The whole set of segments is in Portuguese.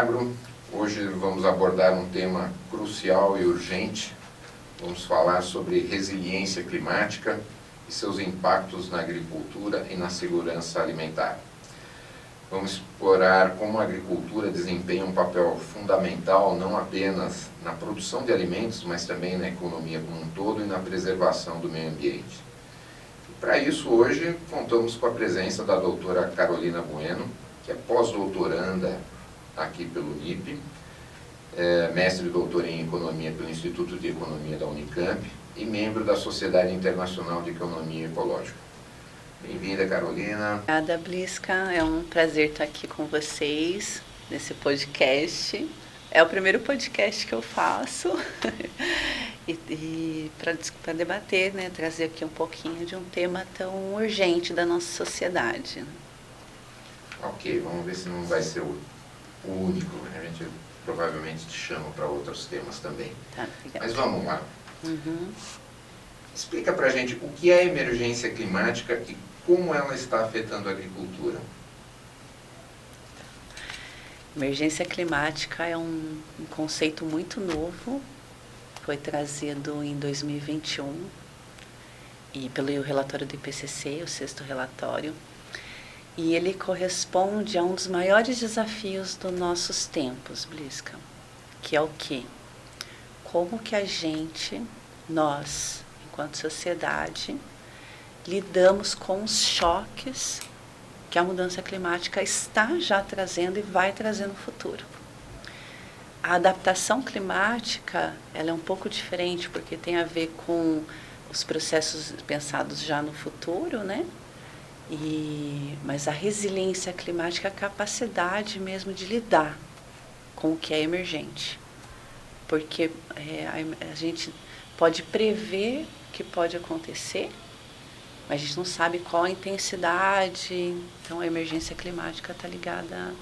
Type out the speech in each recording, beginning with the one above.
Agro. Hoje vamos abordar um tema crucial e urgente. Vamos falar sobre resiliência climática e seus impactos na agricultura e na segurança alimentar. Vamos explorar como a agricultura desempenha um papel fundamental não apenas na produção de alimentos, mas também na economia como um todo e na preservação do meio ambiente. Para isso, hoje, contamos com a presença da doutora Carolina Bueno, que é pós-doutoranda aqui pelo INPE, mestre e doutora em Economia pelo Instituto de Economia da Unicamp e membro da Sociedade Internacional de Economia Ecológica. Bem-vinda, Carolina. Obrigada, Bliska. É um prazer estar aqui com vocês nesse podcast. É o primeiro podcast que eu faço e para debater, né, trazer aqui um pouquinho de um tema tão urgente da nossa sociedade. Ok, vamos ver se não vai ser o único. A gente provavelmente te chama para outros temas também. Tá, obrigada. Mas vamos lá. Uhum. Explica para a gente o que é emergência climática e como ela está afetando a agricultura. Emergência climática é um conceito muito novo, foi trazido em 2021 e pelo relatório do IPCC, o sexto relatório, e ele corresponde a um dos maiores desafios dos nossos tempos, Bliska, que é o quê? Como que nós, enquanto sociedade, lidamos com os choques que a mudança climática está já trazendo e vai trazer no futuro. A adaptação climática, ela é um pouco diferente, porque tem a ver com os processos pensados já no futuro, né? Mas a resiliência climática é a capacidade mesmo de lidar com o que é emergente. Porque a gente pode prever o que pode acontecer, mas a gente não sabe qual a intensidade. Então a emergência climática está ligada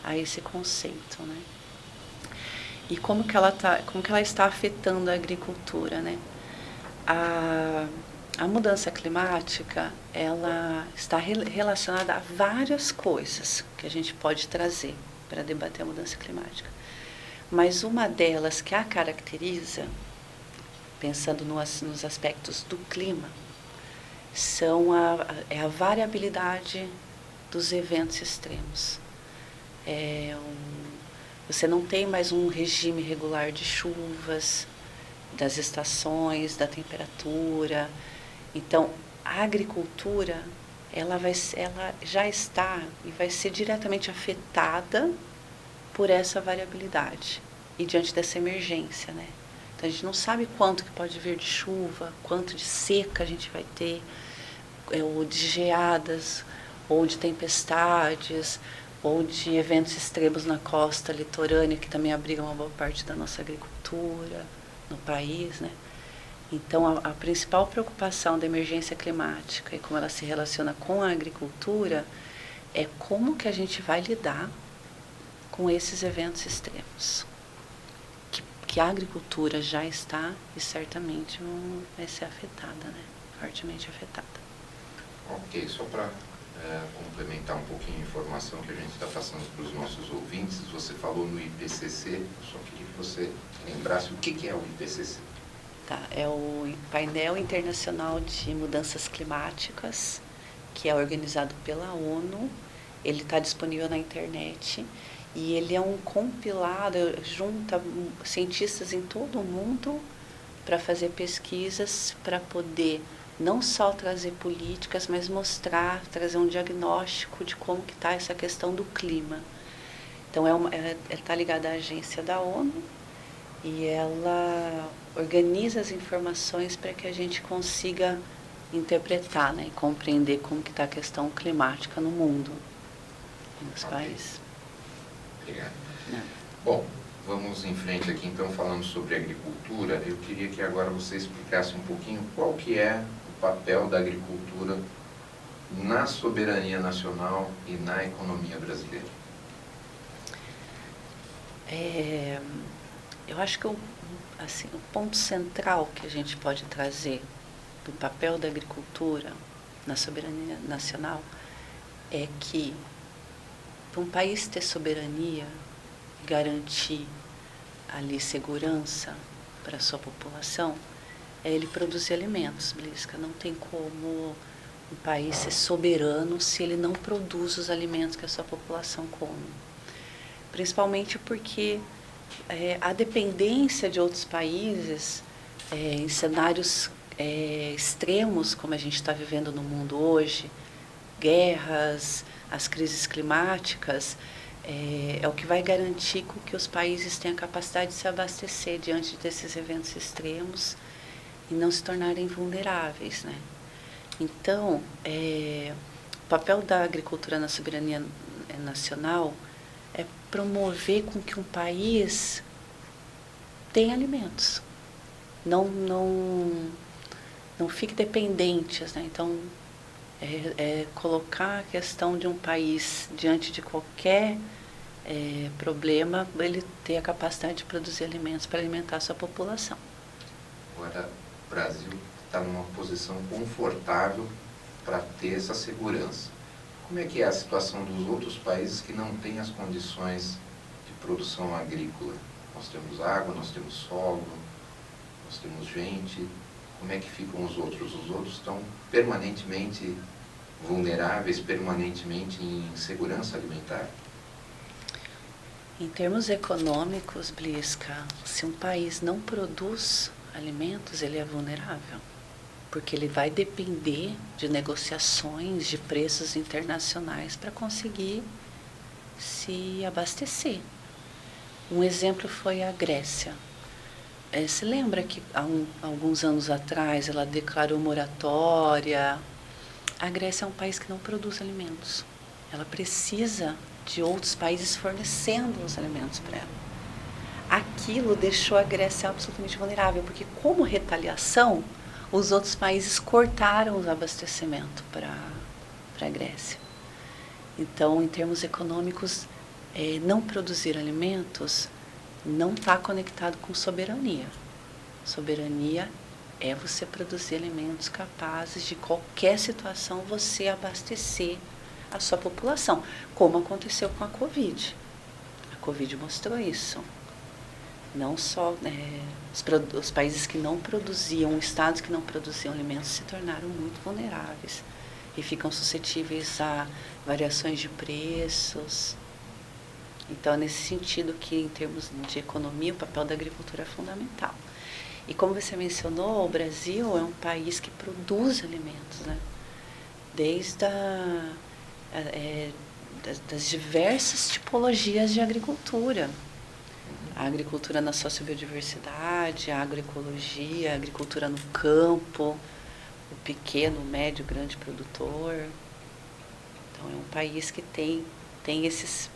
a esse conceito, né? E como que ela está afetando a agricultura, né? A mudança climática, ela está relacionada a várias coisas que a gente pode trazer para debater a mudança climática. Mas uma delas que a caracteriza, pensando nos aspectos do clima, é a variabilidade dos eventos extremos. Você não tem mais um regime regular de chuvas, das estações, da temperatura. Então, a agricultura, ela já está e vai ser diretamente afetada por essa variabilidade e diante dessa emergência, né? Então, a gente não sabe quanto que pode vir de chuva, quanto de seca a gente vai ter, ou de geadas, ou de tempestades, ou de eventos extremos na costa litorânea, que também abrigam uma boa parte da nossa agricultura no país, né? Então, a principal preocupação da emergência climática e como ela se relaciona com a agricultura é como que a gente vai lidar com esses eventos extremos. Que a agricultura já está e certamente vai ser afetada, né? Fortemente afetada. Ok, só para complementar um pouquinho a informação que a gente está passando para os nossos ouvintes, você falou no IPCC, eu só queria que você lembrasse o que é o IPCC. Tá, é o Painel Internacional de Mudanças Climáticas, que é organizado pela ONU. Ele está disponível na internet e ele é um compilado, junta cientistas em todo o mundo para fazer pesquisas, para poder não só trazer políticas, mas trazer um diagnóstico de como que está essa questão do clima. Então, está ligada à agência da ONU e ela organiza as informações para que a gente consiga interpretar, né, e compreender como que está a questão climática no mundo, nos países. Obrigado. Bom, vamos em frente aqui então falando sobre agricultura. Eu queria que agora você explicasse um pouquinho qual que é o papel da agricultura na soberania nacional e na economia brasileira. Eu acho que o ponto central que a gente pode trazer do papel da agricultura na soberania nacional é que para um país ter soberania, garantir ali segurança para a sua população é ele produzir alimentos, Blisca. Não tem como um país ser soberano se ele não produz os alimentos que a sua população come. Principalmente porque a dependência de outros países em cenários extremos, como a gente está vivendo no mundo hoje, guerras, as crises climáticas, é o que vai garantir que os países tenham a capacidade de se abastecer diante desses eventos extremos e não se tornarem vulneráveis, né? Então, o papel da agricultura na soberania nacional é promover com que um país tenha alimentos, não fique dependentes, né? Então, colocar a questão de um país diante de qualquer problema, ele ter a capacidade de produzir alimentos para alimentar a sua população. Agora, o Brasil está numa posição confortável para ter essa segurança. Como é que é a situação dos outros países que não têm as condições de produção agrícola? Nós temos água, nós temos solo, nós temos gente. Como é que ficam os outros? Os outros estão permanentemente vulneráveis, permanentemente em insegurança alimentar. Em termos econômicos, Blisca, se um país não produz alimentos, ele é vulnerável, porque ele vai depender de negociações de preços internacionais para conseguir se abastecer. Um exemplo foi a Grécia. Se lembra que há alguns anos atrás ela declarou moratória? A Grécia é um país que não produz alimentos. Ela precisa de outros países fornecendo os alimentos para ela. Aquilo deixou a Grécia absolutamente vulnerável, porque como retaliação, os outros países cortaram o abastecimento para a Grécia. Então, em termos econômicos, não produzir alimentos não está conectado com soberania. Soberania é você produzir alimentos capazes de qualquer situação você abastecer a sua população, como aconteceu com a Covid. A Covid mostrou isso. Não só os países que não produziam, estados que não produziam alimentos se tornaram muito vulneráveis e ficam suscetíveis a variações de preços. Então, é nesse sentido que, em termos de economia, o papel da agricultura é fundamental. E como você mencionou, o Brasil é um país que produz alimentos, né? Desde das diversas tipologias de agricultura. A agricultura na sociobiodiversidade, a agroecologia, a agricultura no campo, o pequeno, médio, grande produtor. Então, é um país que tem esses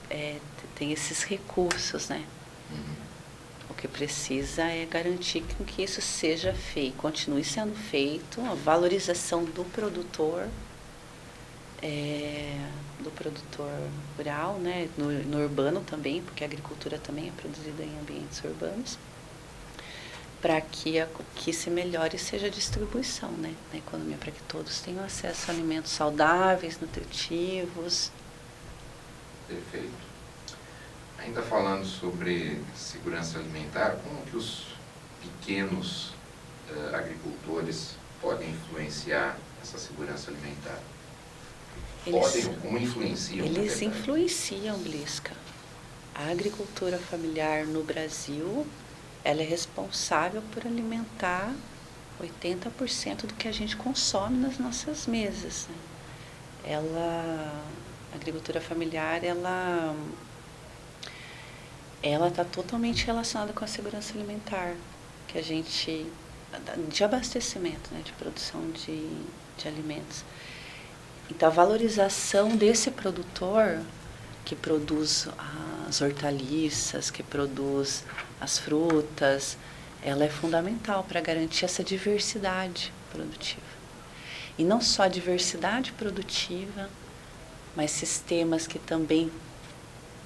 recursos, né? O que precisa é garantir que isso seja feito, continue sendo feito, a valorização do produtor rural, né? No urbano também, porque a agricultura também é produzida em ambientes urbanos, para que se melhore seja a distribuição, né? Na economia, para que todos tenham acesso a alimentos saudáveis, nutritivos. Perfeito. Ainda falando sobre segurança alimentar, como que os pequenos agricultores podem influenciar essa segurança alimentar? Como influenciam? Eles influenciam, Blisca. A agricultura familiar no Brasil, ela é responsável por alimentar 80% do que a gente consome nas nossas mesas, né? A agricultura familiar, ela está totalmente relacionada com a segurança alimentar, que a gente, de abastecimento, né, de produção de alimentos. Então, a valorização desse produtor que produz as hortaliças, que produz as frutas, ela é fundamental para garantir essa diversidade produtiva. E não só a diversidade produtiva, mas sistemas que também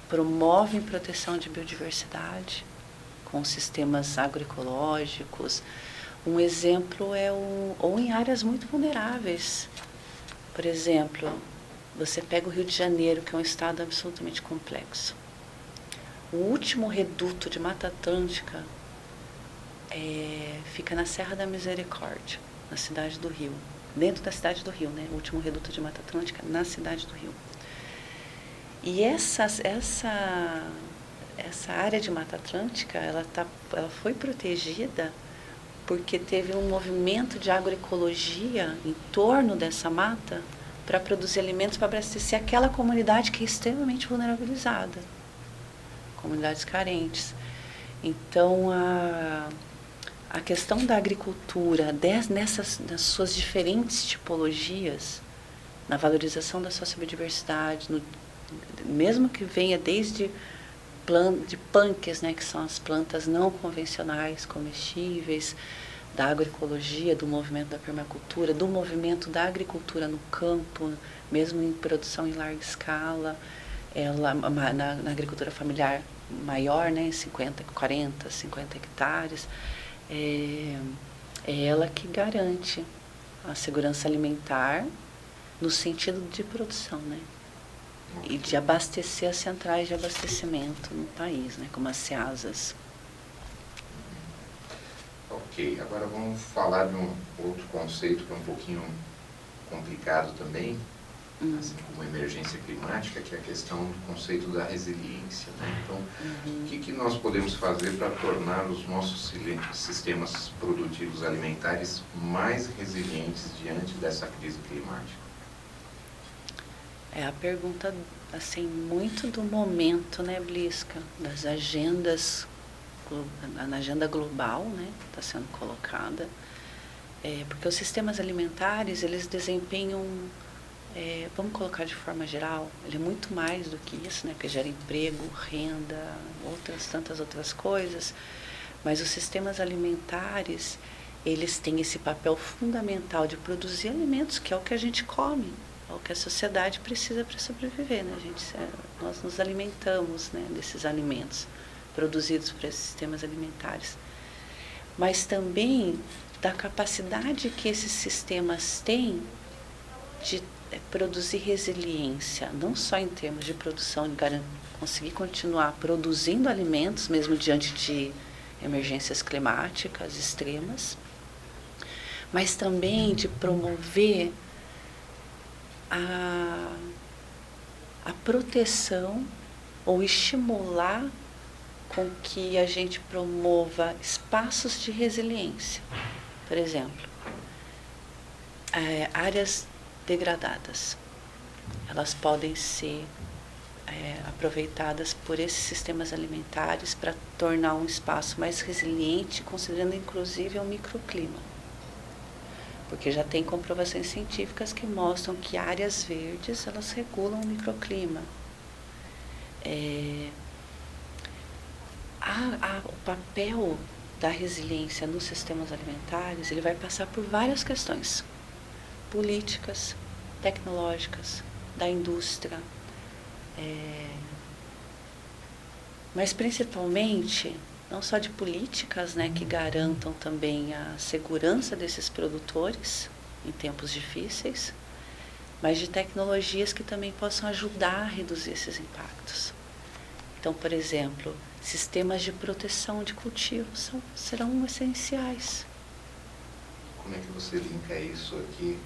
promovem proteção de biodiversidade, com sistemas agroecológicos. Um exemplo ou em áreas muito vulneráveis. Por exemplo, você pega o Rio de Janeiro, que é um estado absolutamente complexo. O último reduto de Mata Atlântica fica na Serra da Misericórdia, na cidade do Rio. Dentro da cidade do Rio, né? O último reduto de Mata Atlântica na cidade do Rio. E essa área de Mata Atlântica, ela foi protegida porque teve um movimento de agroecologia em torno dessa mata para produzir alimentos para abastecer aquela comunidade que é extremamente vulnerabilizada, comunidades carentes. Então, a questão da agricultura, nas suas diferentes tipologias, na valorização da sua biodiversidade, mesmo que venha desde de punks, né, que são as plantas não convencionais, comestíveis, da agroecologia, do movimento da permacultura, do movimento da agricultura no campo, mesmo em produção em larga escala, na agricultura familiar maior, né, 40, 50 hectares, é ela que garante a segurança alimentar no sentido de produção, né? E de abastecer as centrais de abastecimento no país, né, como as CEASAs. Ok, agora vamos falar de um outro conceito que é um pouquinho complicado também, assim como a emergência climática, que é a questão do conceito da resiliência, né? Então, o que nós podemos fazer para tornar os nossos sistemas produtivos alimentares mais resilientes diante dessa crise climática? É a pergunta, assim, muito do momento, né, Blisca? Das agendas, na agenda global, né, está sendo colocada. Porque os sistemas alimentares, eles desempenham, vamos colocar de forma geral, ele é muito mais do que isso, né, porque gera emprego, renda, tantas outras coisas. Mas os sistemas alimentares, eles têm esse papel fundamental de produzir alimentos, que é o que a gente come. O que a sociedade precisa para sobreviver, né? Nós nos alimentamos, né, desses alimentos produzidos por esses sistemas alimentares. Mas também da capacidade que esses sistemas têm de produzir resiliência, não só em termos de produção, de conseguir continuar produzindo alimentos, mesmo diante de emergências climáticas extremas, mas também de promover a proteção ou estimular com que a gente promova espaços de resiliência. Por exemplo, áreas degradadas, elas podem ser aproveitadas por esses sistemas alimentares para tornar um espaço mais resiliente, considerando inclusive o microclima. Porque já tem comprovações científicas que mostram que áreas verdes, elas regulam o microclima. O papel da resiliência nos sistemas alimentares, ele vai passar por várias questões. Políticas, tecnológicas, da indústria. Mas principalmente, não só de políticas, né, que garantam também a segurança desses produtores em tempos difíceis, mas de tecnologias que também possam ajudar a reduzir esses impactos. Então, por exemplo, sistemas de proteção de cultivos serão essenciais. Como é que você linka isso aqui?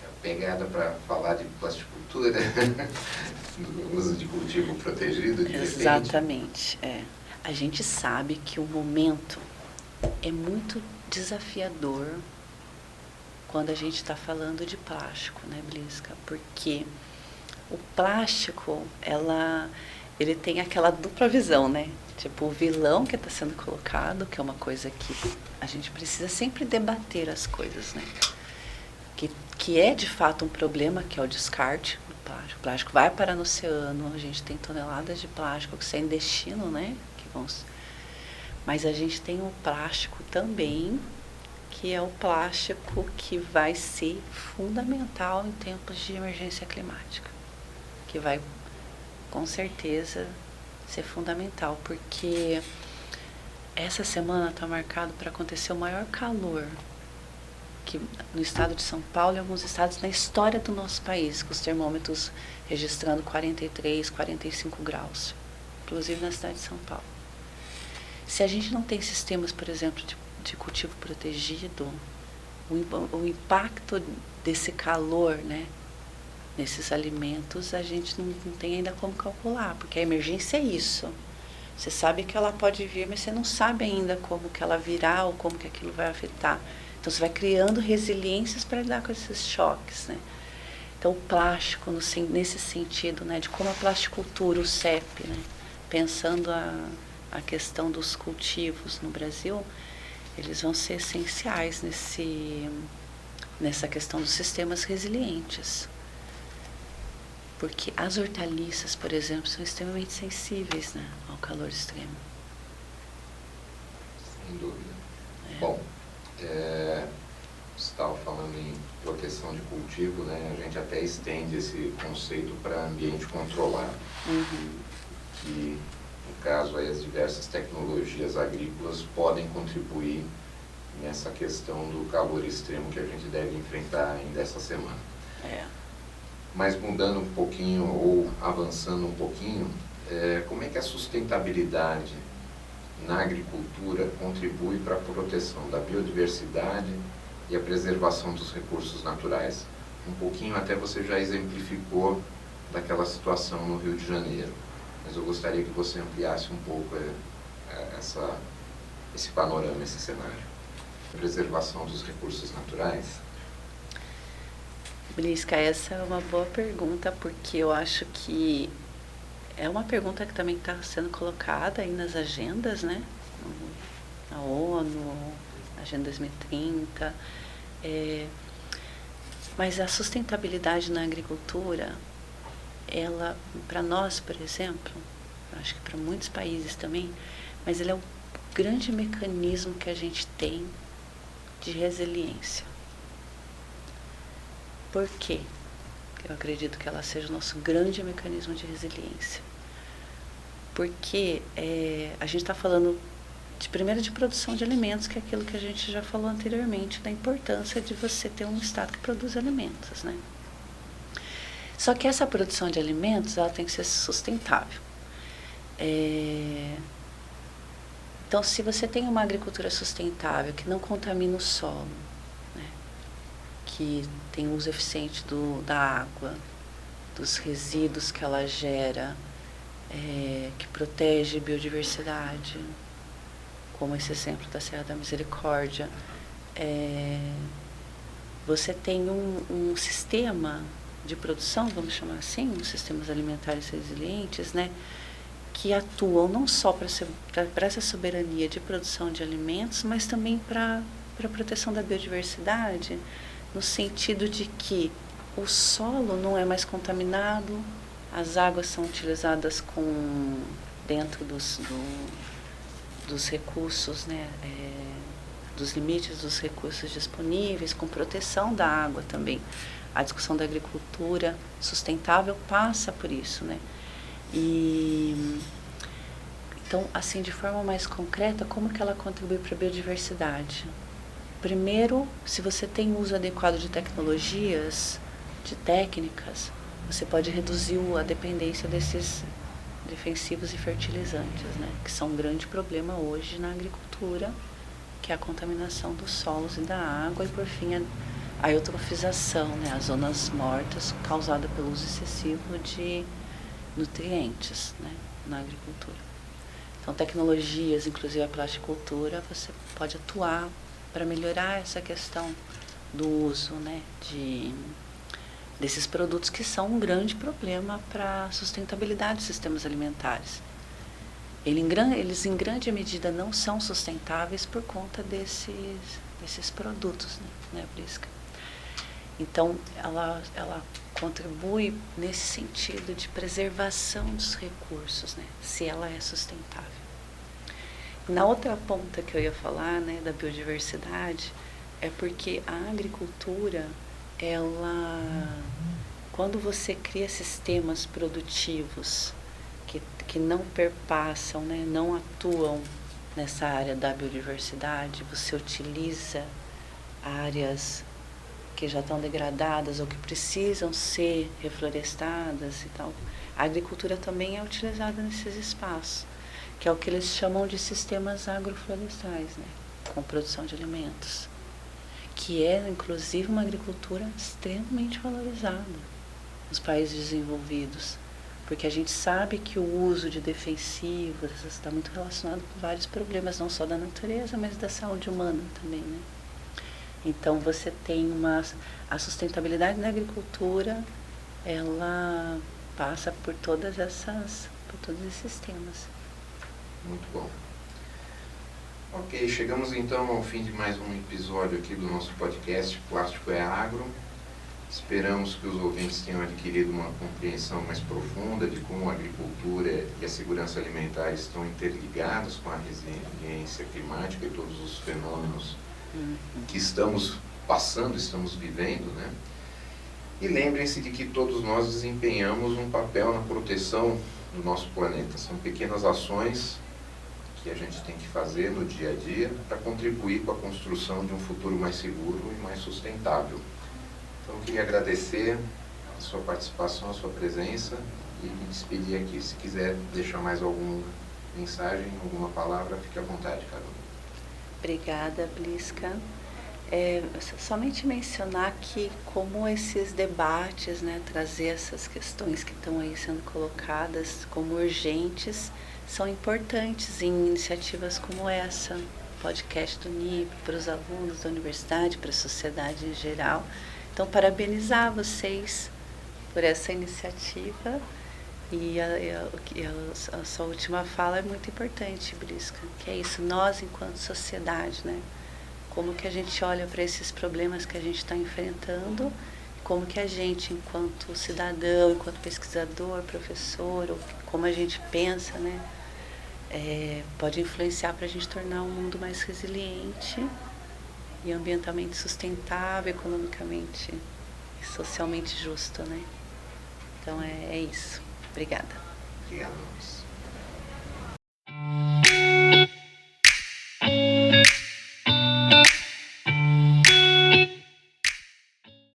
A pegada para falar de plasticultura, do uso de cultivo protegido, de repente? Exatamente, A gente sabe que o momento é muito desafiador quando a gente está falando de plástico, né, Blisca? Porque o plástico, ele tem aquela dupla visão, né? Tipo, o vilão que está sendo colocado, que é uma coisa que a gente precisa sempre debater as coisas, né? Que é de fato um problema, que é o descarte do plástico. O plástico vai parar no oceano, a gente tem toneladas de plástico sem destino, né? Mas a gente tem um plástico também, que é o plástico que vai ser fundamental em tempos de emergência climática, que vai com certeza ser fundamental, porque essa semana está marcado para acontecer o maior calor que no estado de São Paulo e alguns estados na história do nosso país, com os termômetros registrando 43, 45 graus. inclusive na cidade de São Paulo. Se a gente não tem sistemas, por exemplo, de cultivo protegido, o impacto desse calor, né, nesses alimentos, a gente não tem ainda como calcular, porque a emergência é isso. Você sabe que ela pode vir, mas você não sabe ainda como que ela virá ou como que aquilo vai afetar. Então, você vai criando resiliências para lidar com esses choques, né? Então, o plástico, nesse sentido, né, de como a plasticultura, o CEP, né, pensando a questão dos cultivos no Brasil, eles vão ser essenciais nessa questão dos sistemas resilientes. Porque as hortaliças, por exemplo, são extremamente sensíveis, né, ao calor extremo. Sem dúvida. Bom, você estava falando em proteção de cultivo, né? A gente até estende esse conceito para ambiente controlado. Que, no caso, aí, as diversas tecnologias agrícolas podem contribuir nessa questão do calor extremo que a gente deve enfrentar ainda essa semana. Mas mudando um pouquinho ou avançando um pouquinho, como é que a sustentabilidade na agricultura contribui para a proteção da biodiversidade e a preservação dos recursos naturais? Um pouquinho até você já exemplificou daquela situação no Rio de Janeiro, mas eu gostaria que você ampliasse um pouco esse panorama, esse cenário. Preservação dos recursos naturais? Brisca, essa é uma boa pergunta, porque eu acho que é uma pergunta que também está sendo colocada aí nas agendas, né? Na ONU, Agenda 2030. Mas a sustentabilidade na agricultura, ela, para nós, por exemplo, acho que para muitos países também, mas ela é o grande mecanismo que a gente tem de resiliência. Por quê? Eu acredito que ela seja o nosso grande mecanismo de resiliência. Porque a gente está falando primeiro de produção de alimentos, que é aquilo que a gente já falou anteriormente, da importância de você ter um estado que produz alimentos, né? Só que essa produção de alimentos, ela tem que ser sustentável. Então, se você tem uma agricultura sustentável, que não contamina o solo, né, que tem uso eficiente da água, dos resíduos que ela gera, que protege a biodiversidade, como esse exemplo da Serra da Misericórdia, você tem um sistema de produção, vamos chamar assim, os sistemas alimentares resilientes, né, que atuam não só para essa soberania de produção de alimentos, mas também para a proteção da biodiversidade, no sentido de que o solo não é mais contaminado, as águas são utilizadas dentro dos recursos, né, dos limites dos recursos disponíveis, com proteção da água também. A discussão da agricultura sustentável passa por isso, né? Então, assim, de forma mais concreta, como que ela contribui para a biodiversidade? Primeiro, se você tem uso adequado de tecnologias, de técnicas, você pode reduzir a dependência desses defensivos e fertilizantes, né? Que são um grande problema hoje na agricultura, que é a contaminação dos solos e da água, e por fim a eutrofização, né? As zonas mortas causada pelo uso excessivo de nutrientes, né, na agricultura. Então, tecnologias, inclusive a plasticultura, você pode atuar para melhorar essa questão do uso, né, desses produtos que são um grande problema para a sustentabilidade dos sistemas alimentares. Eles, em grande medida, não são sustentáveis por conta desses produtos, né, Brisca? Então, ela contribui nesse sentido de preservação dos recursos, né, se ela é sustentável. Na outra ponta que eu ia falar, né, da biodiversidade, é porque a agricultura, quando você cria sistemas produtivos que não perpassam, né, não atuam nessa área da biodiversidade, você utiliza áreas que já estão degradadas ou que precisam ser reflorestadas e tal. A agricultura também é utilizada nesses espaços, que é o que eles chamam de sistemas agroflorestais, né? Com produção de alimentos, que é, inclusive, uma agricultura extremamente valorizada nos países desenvolvidos, porque a gente sabe que o uso de defensivos está muito relacionado com vários problemas, não só da natureza, mas da saúde humana também, né? Então, você tem a sustentabilidade na agricultura, ela passa por todos esses temas. Muito bom. Ok, chegamos então ao fim de mais um episódio aqui do nosso podcast Plástico é Agro. Esperamos que os ouvintes tenham adquirido uma compreensão mais profunda de como a agricultura e a segurança alimentar estão interligados com a resiliência climática e todos os fenômenos que estamos passando, estamos vivendo, né? E lembrem-se de que todos nós desempenhamos um papel na proteção do nosso planeta. São pequenas ações que a gente tem que fazer no dia a dia para contribuir com a construção de um futuro mais seguro e mais sustentável. Então, eu queria agradecer a sua participação, a sua presença e me despedir aqui. Se quiser deixar mais alguma mensagem, alguma palavra, fique à vontade, Carol. Obrigada, Bliska. Somente mencionar que como esses debates, né, trazer essas questões que estão aí sendo colocadas como urgentes, são importantes em iniciativas como essa, podcast do NIP, para os alunos da universidade, para a sociedade em geral. Então, parabenizar vocês por essa iniciativa. E a sua última fala é muito importante, Bliska, que é isso, nós enquanto sociedade, né? Como que a gente olha para esses problemas que a gente está enfrentando, como que a gente, enquanto cidadão, enquanto pesquisador, professor, ou como a gente pensa, né? Pode influenciar para a gente tornar um mundo mais resiliente e ambientalmente sustentável, economicamente e socialmente justo, né? Então é isso. Obrigada. Obrigado, Luiz.